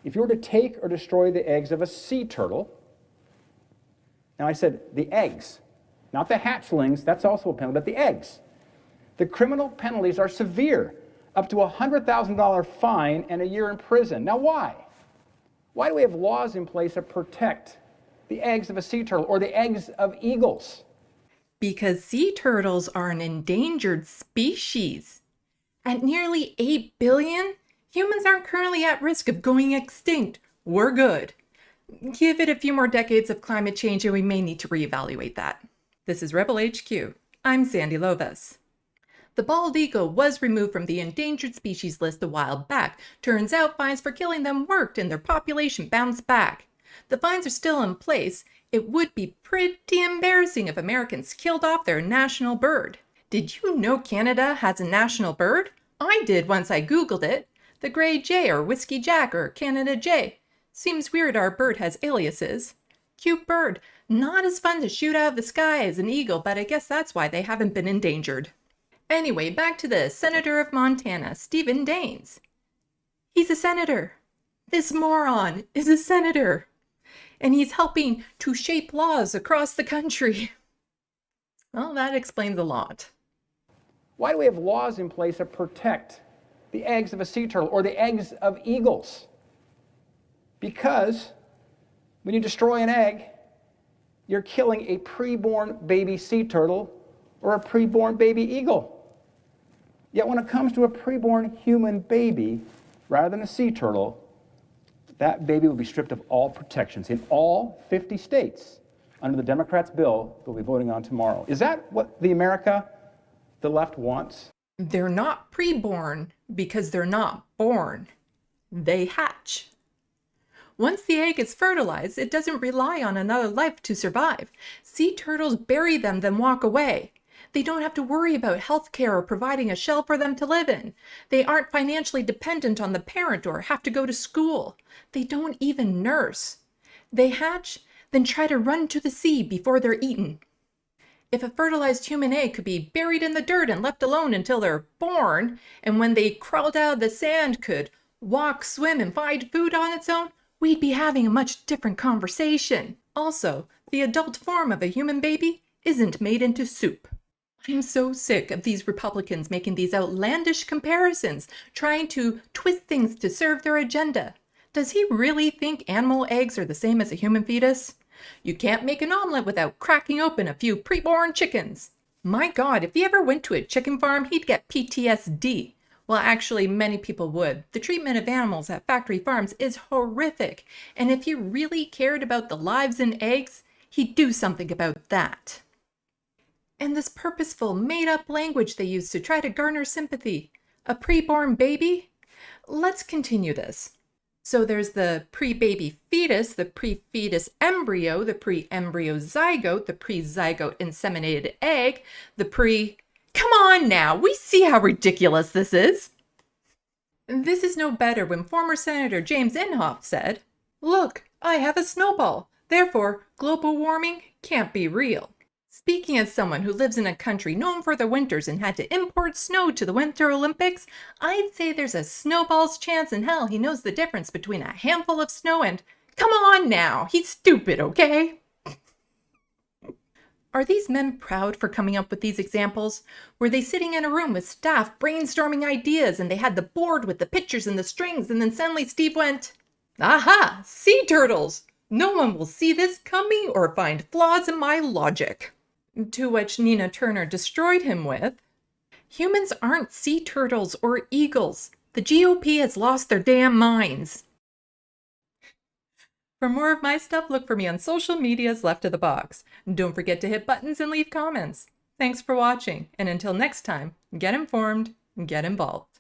if you were to take or destroy the eggs of a sea turtle, now I said the eggs, not the hatchlings, that's also a penalty, but the eggs. The criminal penalties are severe, up to a $100,000 fine and a year in prison. Now why? Why do we have laws in place that protect the eggs of a sea turtle or the eggs of eagles? Because sea turtles are an endangered species. At nearly 8 billion, humans aren't currently at risk of going extinct. We're good. Give it a few more decades of climate change and we may need to reevaluate that. This is Rebel HQ. I'm Sandee Lovas. The bald eagle was removed from the endangered species list a while back. Turns out fines for killing them worked and their population bounced back. The fines are still in place. It would be pretty embarrassing if Americans killed off their national bird. Did you know Canada has a national bird? I did once I Googled it. The Grey Jay or Whiskey Jack or Canada Jay. Seems weird our bird has aliases. Cute bird. Not as fun to shoot out of the sky as an eagle, but I guess that's why they haven't been endangered. Anyway, back to the Senator of Montana, Steve Daines. He's a senator. This moron is a senator. And he's helping to shape laws across the country. Well, that explains a lot. Why do we have laws in place that protect the eggs of a sea turtle or the eggs of eagles? Because when you destroy an egg, you're killing a preborn baby sea turtle or a preborn baby eagle. Yet when it comes to a preborn human baby, rather than a sea turtle, that baby will be stripped of all protections in all 50 states under the Democrats' bill they'll be voting on tomorrow. Is that what the America the left wants? They're not preborn because they're not born. They hatch. Once the egg is fertilized, it doesn't rely on another life to survive. Sea turtles bury them, then walk away. They don't have to worry about health care or providing a shell for them to live in. They aren't financially dependent on the parent or have to go to school. They don't even nurse. They hatch, then try to run to the sea before they're eaten. If a fertilized human egg could be buried in the dirt and left alone until they're born, and when they crawled out of the sand could walk, swim, and find food on its own, we'd be having a much different conversation. Also, the adult form of a human baby isn't made into soup. I'm so sick of these Republicans making these outlandish comparisons, trying to twist things to serve their agenda. Does he really think animal eggs are the same as a human fetus? You can't make an omelet without cracking open a few preborn chickens. My God, if he ever went to a chicken farm, he'd get PTSD. Well, actually, many people would. The treatment of animals at factory farms is horrific. And if he really cared about the lives in eggs, he'd do something about that. And this purposeful, made-up language they use to try to garner sympathy. A preborn baby? Let's continue this. So there's the pre-baby fetus, the pre-fetus embryo, the pre-embryo zygote, the pre-zygote inseminated egg, the pre... Come on now, we see how ridiculous this is. This is no better when former Senator James Inhofe said, "Look, I have a snowball, therefore global warming can't be real." Speaking as someone who lives in a country known for their winters and had to import snow to the Winter Olympics, I'd say there's a snowball's chance in hell he knows the difference between a handful of snow and, come on now, he's stupid, okay? Are these men proud for coming up with these examples? Were they sitting in a room with staff brainstorming ideas and they had the board with the pictures and the strings and then suddenly Steve went, "Aha, sea turtles! No one will see this coming or find flaws in my logic." To which Nina Turner destroyed him with, "Humans aren't sea turtles or eagles. The GOP has lost their damn minds." For more of my stuff, look for me on social medias left of the box. Don't forget to hit buttons and leave comments. Thanks for watching, and until next time, get informed, get involved.